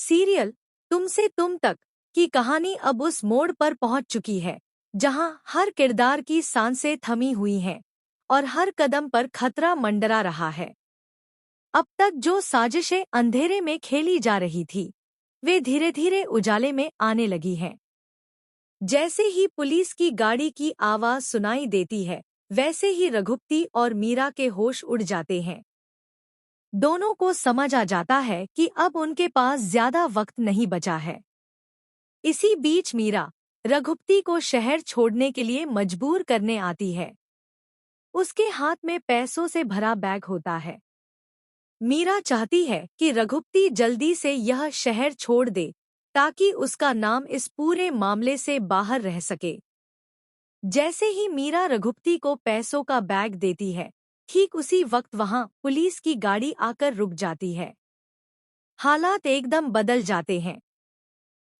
Serial तुमसे तुम तक की कहानी अब उस मोड़ पर पहुंच चुकी है जहां हर किरदार की सांसें थमी हुई हैं और हर कदम पर खतरा मंडरा रहा है। अब तक जो साजिशें अंधेरे में खेली जा रही थी वे धीरे धीरे उजाले में आने लगी हैं। जैसे ही पुलिस की गाड़ी की आवाज सुनाई देती है वैसे ही रघुपति और मीरा के होश उड़ जाते हैं। दोनों को समझ आ जाता है कि अब उनके पास ज्यादा वक्त नहीं बचा है। इसी बीच मीरा रघुपति को शहर छोड़ने के लिए मजबूर करने आती है। उसके हाथ में पैसों से भरा बैग होता है। मीरा चाहती है कि रघुपति जल्दी से यह शहर छोड़ दे ताकि उसका नाम इस पूरे मामले से बाहर रह सके। जैसे ही मीरा रघुपति को पैसों का बैग देती है ठीक उसी वक्त वहां पुलिस की गाड़ी आकर रुक जाती है। हालात एकदम बदल जाते हैं।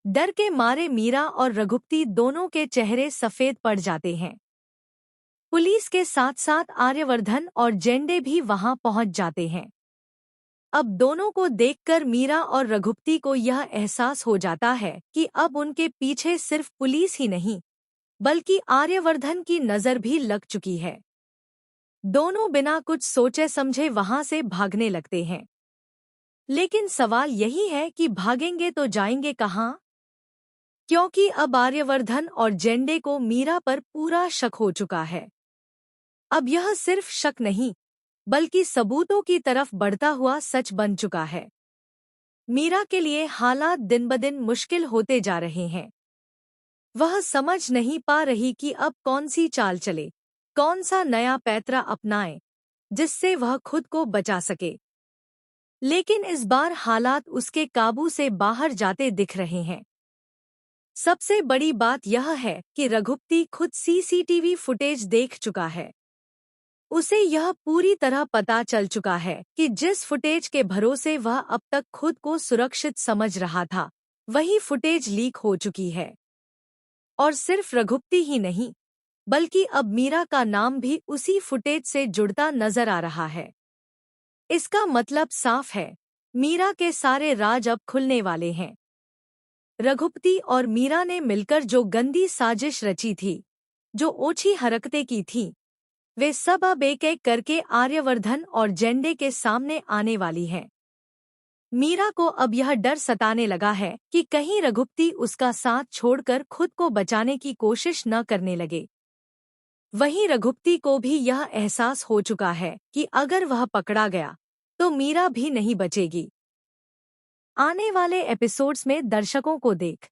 डर के मारे मीरा और रघुपति दोनों के चेहरे सफेद पड़ जाते हैं। पुलिस के साथ साथ आर्यवर्धन और जेंडे भी वहां पहुंच जाते हैं। अब दोनों को देखकर मीरा और रघुपति को यह एहसास हो जाता है कि अब उनके पीछे सिर्फ पुलिस ही नहीं बल्कि आर्यवर्धन की नजर भी लग चुकी है। दोनों बिना कुछ सोचे समझे वहां से भागने लगते हैं। लेकिन सवाल यही है कि भागेंगे तो जाएंगे कहां? क्योंकि अब आर्यवर्धन और जेंडे को मीरा पर पूरा शक हो चुका है। अब यह सिर्फ शक नहीं बल्कि सबूतों की तरफ बढ़ता हुआ सच बन चुका है। मीरा के लिए हालात दिन ब दिन मुश्किल होते जा रहे हैं। वह समझ नहीं पा रही कि अब कौन सी चाल चले, कौन सा नया पैतरा अपनाए जिससे वह खुद को बचा सके। लेकिन इस बार हालात उसके काबू से बाहर जाते दिख रहे हैं। सबसे बड़ी बात यह है कि रघुपति खुद सीसीटीवी फुटेज देख चुका है। उसे यह पूरी तरह पता चल चुका है कि जिस फुटेज के भरोसे वह अब तक खुद को सुरक्षित समझ रहा था वही फुटेज लीक हो चुकी है। और सिर्फ रघुपति ही नहीं बल्कि अब मीरा का नाम भी उसी फुटेज से जुड़ता नजर आ रहा है। इसका मतलब साफ है, मीरा के सारे राज अब खुलने वाले हैं। रघुपति और मीरा ने मिलकर जो गंदी साजिश रची थी, जो ओछी हरकतें की थीं, वे सब अब एक एक करके आर्यवर्धन और जेंडे के सामने आने वाली हैं। मीरा को अब यह डर सताने लगा है कि कहीं रघुपति उसका साथ छोड़कर खुद को बचाने की कोशिश न करने लगे। वहीं रघुपति को भी यह एहसास हो चुका है कि अगर वह पकड़ा गया तो मीरा भी नहीं बचेगी। आने वाले एपिसोड्स में दर्शकों को देख